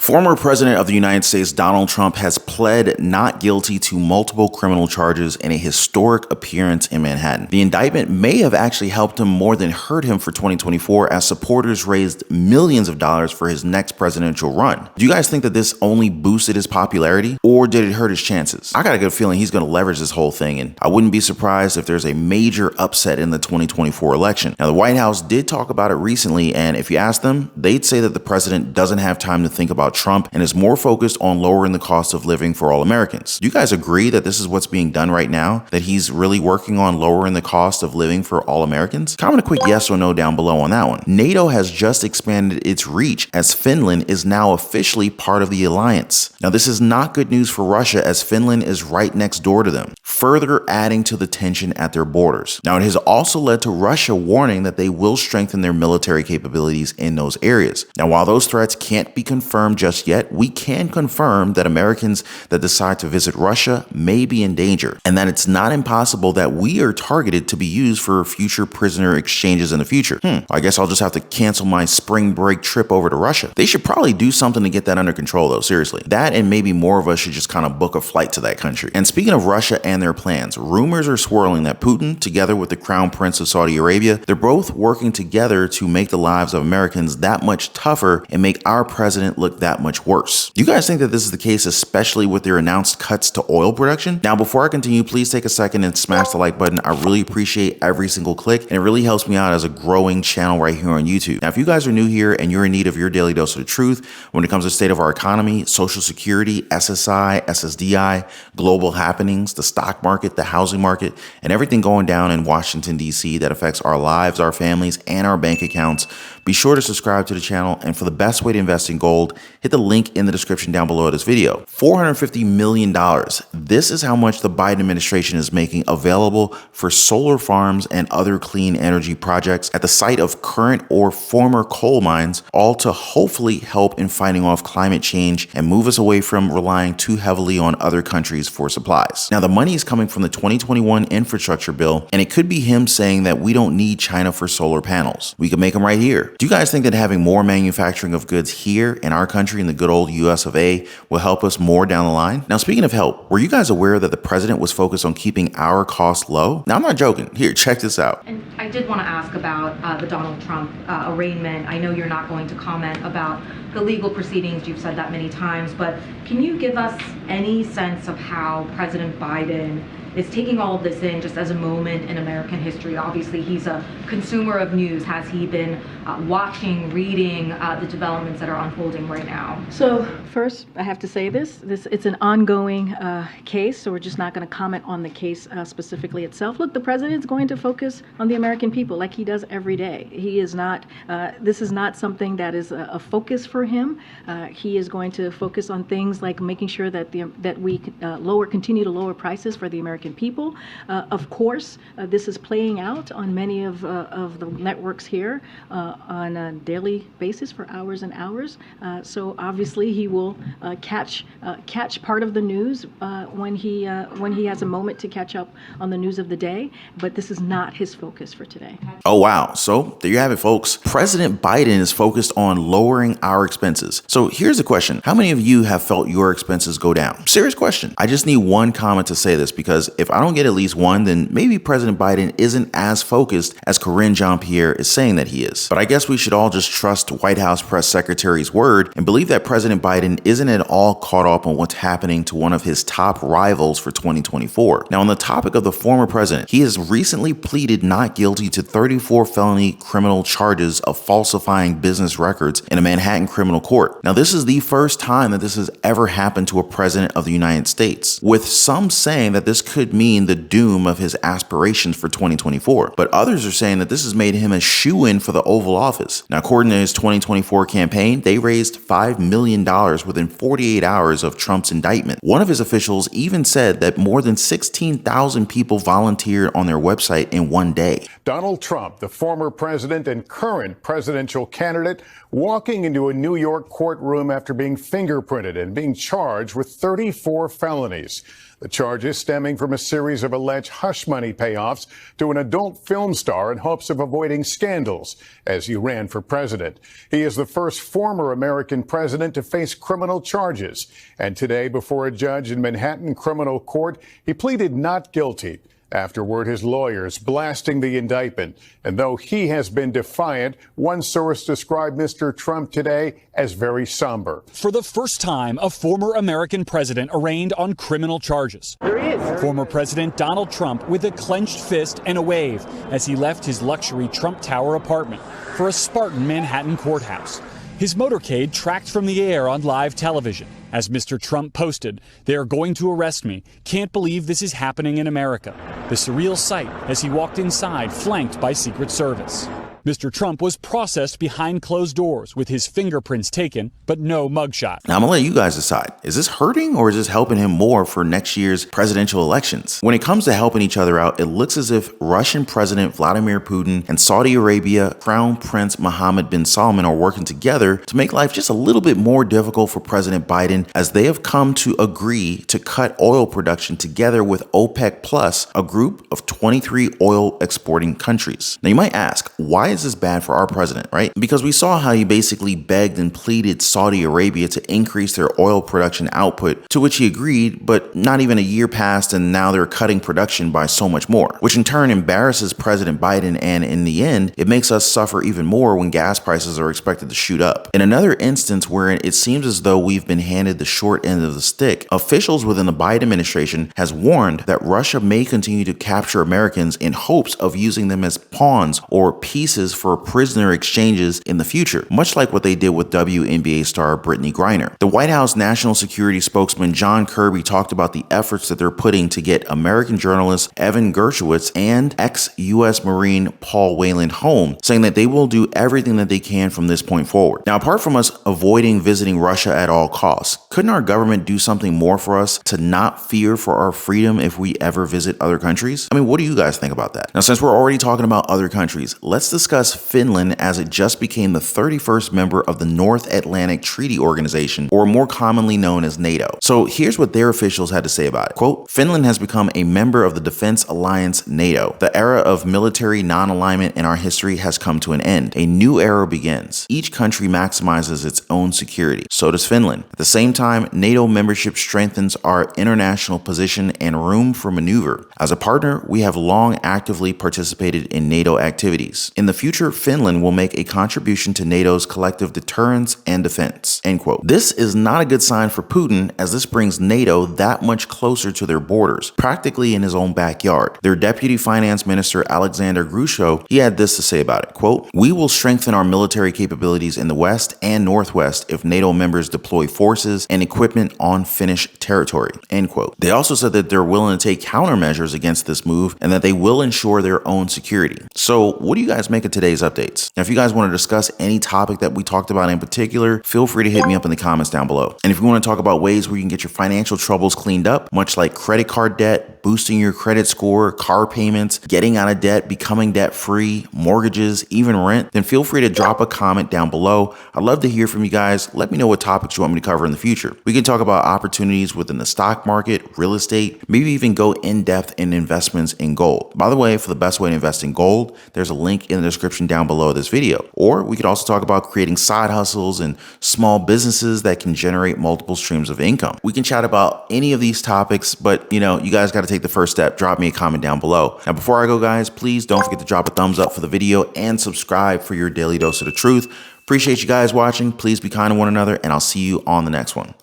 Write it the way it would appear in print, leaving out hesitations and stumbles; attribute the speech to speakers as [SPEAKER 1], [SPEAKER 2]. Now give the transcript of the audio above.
[SPEAKER 1] Former President of the United States Donald Trump has pled not guilty to multiple criminal charges in a historic appearance in Manhattan. The indictment may have actually helped him more than hurt him for 2024, as supporters raised millions of dollars for his next presidential run. Do you guys think that this only boosted his popularity, or did it hurt his chances? I got a good feeling he's going to leverage this whole thing, and I wouldn't be surprised if there's a major upset in the 2024 election. Now, the White House did talk about it recently, and if you ask them, they'd say that the president doesn't have time to think about Trump and is more focused on lowering the cost of living for all Americans. Do you guys agree that this is what's being done right now? That he's really working on lowering the cost of living for all Americans? Comment a quick yes or no down below on that one. NATO has just expanded its reach, as Finland is now officially part of the alliance. Now, this is not good news for Russia, as Finland is right next door to them, further adding to the tension at their borders. Now, it has also led to Russia warning that they will strengthen their military capabilities in those areas. Now, while those threats can't be confirmed just yet, we can confirm that Americans that decide to visit Russia may be in danger, and that it's not impossible that we are targeted to be used for future prisoner exchanges in the future. I guess I'll just have to cancel my spring break trip over to Russia. They should probably do something to get that under control, though, seriously. That, and maybe more of us should just kind of book a flight to that country. And speaking of Russia and their plans, rumors are swirling that Putin, together with the Crown Prince of Saudi Arabia, they're both working together to make the lives of Americans that much tougher and make our president look that much worse. Do you guys think that this is the case, especially with their announced cuts to oil production? Now, before I continue, please take a second and smash the like button. I really appreciate every single click, and it really helps me out as a growing channel right here on YouTube. Now, if you guys are new here and you're in need of your daily dose of the truth when it comes to the state of our economy, Social Security, SSI, SSDI, global happenings, the stock market, the housing market, and everything going down in Washington, D.C. that affects our lives, our families, and our bank accounts, be sure to subscribe to the channel. And for the best way to invest in gold, hit the link in the description down below this video. $450 million. This is how much the Biden administration is making available for solar farms and other clean energy projects at the site of current or former coal mines, all to hopefully help in fighting off climate change and move us away from relying too heavily on other countries for supplies. Now, the money is coming from the 2021 infrastructure bill, and it could be him saying that we don't need China for solar panels. We can make them right here. Do you guys think that having more manufacturing of goods here in our country, in the good old US of A, will help us more down the line? Now, speaking of help, were you guys aware that the president was focused on keeping our costs low? Now, I'm not joking. Here, check this out.
[SPEAKER 2] And I did want to ask about the Donald Trump arraignment. I know you're not going to comment about the legal proceedings. You've said that many times, but can you give us any sense of how President Biden is taking all of this in just as a moment in American history? Obviously, he's a consumer of news. Has he been watching, reading the developments that are unfolding right now?
[SPEAKER 3] So first, I have to say this it's an ongoing case, so we're just not going to comment on the case specifically itself. Look, the president's going to focus on the American people like he does every day. He is not, this is not something that is a focus for him. He is going to focus on things like making sure that we continue to lower prices for the American people. Of course, this is playing out on many of the networks here on a daily basis for hours and hours. So obviously he will catch part of the news when he has a moment to catch up on the news of the day. But this is not his focus for today.
[SPEAKER 1] Oh, wow. So there you have it, folks. President Biden is focused on lowering our expenses. So here's the question. How many of you have felt your expenses go down? Serious question. I just need one comment to say this, because if I don't get at least one, then maybe President Biden isn't as focused as Karine Jean-Pierre is saying that he is. But I guess we should all just trust White House press secretary's word and believe that President Biden isn't at all caught up on what's happening to one of his top rivals for 2024. Now, on the topic of the former president, he has recently pleaded not guilty to 34 felony criminal charges of falsifying business records in a Manhattan criminal court. Now, this is the first time that this has ever happened to a president of the United States, with some saying that this could mean the doom of his aspirations for 2024. But others are saying that this has made him a shoo-in for the Oval Office. Now, according to his 2024 campaign, they raised $5 million within 48 hours of Trump's indictment. One of his officials even said that more than 16,000 people volunteered on their website in one day.
[SPEAKER 4] Donald Trump, the former president and current presidential candidate, walking into a New York courtroom after being fingerprinted and being charged with 34 felonies. The charges stemming from a series of alleged hush money payoffs to an adult film star in hopes of avoiding scandals as he ran for president. He is the first former American president to face criminal charges. And today, before a judge in Manhattan criminal court, he pleaded not guilty. Afterward, his lawyers blasting the indictment. And though he has been defiant, one source described Mr. Trump today as very somber.
[SPEAKER 5] For the first time, a former American president arraigned on criminal charges.
[SPEAKER 6] There he is.
[SPEAKER 5] Former President Donald Trump with a clenched fist and a wave as he left his luxury Trump Tower apartment for a Spartan Manhattan courthouse. His motorcade tracked from the air on live television. As Mr. Trump posted, "They are going to arrest me. Can't believe this is happening in America." The surreal sight as he walked inside, flanked by Secret Service. Mr. Trump was processed behind closed doors with his fingerprints taken, but no mugshot.
[SPEAKER 1] Now, I'm gonna let you guys decide. Is this hurting or is this helping him more for next year's presidential elections? When it comes to helping each other out, it looks as if Russian President Vladimir Putin and Saudi Arabia Crown Prince Mohammed bin Salman are working together to make life just a little bit more difficult for President Biden, as they have come to agree to cut oil production together with OPEC Plus, a group of 23 oil exporting countries. Now, you might ask, why is this bad for our president, right? Because we saw how he basically begged and pleaded Saudi Arabia to increase their oil production output, to which he agreed, but not even a year passed and now they're cutting production by so much more, which in turn embarrasses President Biden, and in the end, it makes us suffer even more when gas prices are expected to shoot up. In another instance where it seems as though we've been handed the short end of the stick, officials within the Biden administration has warned that Russia may continue to capture Americans in hopes of using them as pawns or pieces for prisoner exchanges in the future, much like what they did with WNBA star Brittany Griner. The White House National Security spokesman John Kirby talked about the efforts that they're putting to get American journalist Evan Gershowitz and ex-U.S. Marine Paul Whelan home, saying that they will do everything that they can from this point forward. Now, apart from us avoiding visiting Russia at all costs, couldn't our government do something more for us to not fear for our freedom if we ever visit other countries? I mean, what do you guys think about that? Now, since we're already talking about other countries, let's discuss Finland, as it just became the 31st member of the North Atlantic Treaty Organization, or more commonly known as NATO. So here's what their officials had to say about it. Quote, "Finland has become a member of the defense alliance NATO. The era of military non-alignment in our history has come to an end. A new era begins. Each country maximizes its own security. So does Finland. At the same time, NATO membership strengthens our international position and room for maneuver. As a partner, we have long actively participated in NATO activities. In the future, Finland will make a contribution to NATO's collective deterrence and defense." End quote. This is not a good sign for Putin, as this brings NATO that much closer to their borders, practically in his own backyard. Their deputy finance minister, Alexander Grusho, he had this to say about it. Quote, "We will strengthen our military capabilities in the West and Northwest if NATO members deploy forces and equipment on Finnish territory." End quote. They also said that they're willing to take countermeasures against this move and that they will ensure their own security. So what do you guys make of today's updates? Now, if you guys want to discuss any topic that we talked about in particular, feel free to hit me up in the comments down below. And if you want to talk about ways where you can get your financial troubles cleaned up, much like credit card debt, boosting your credit score, car payments, getting out of debt, becoming debt free, mortgages, even rent, then feel free to drop a comment down below. I'd love to hear from you guys. Let me know what topics you want me to cover in the future. We can talk about opportunities within the stock market, real estate, maybe even go in depth in investments in gold. By the way, for the best way to invest in gold, there's a link in the description down below this video. Or we could also talk about creating side hustles and small businesses that can generate multiple streams of income. We can chat about any of these topics, but you guys got to take the first step. Drop me a comment down below. Now, before I go, guys, please don't forget to drop a thumbs up for the video and subscribe for your daily dose of the truth. Appreciate you guys watching. Please be kind to one another, and I'll see you on the next one.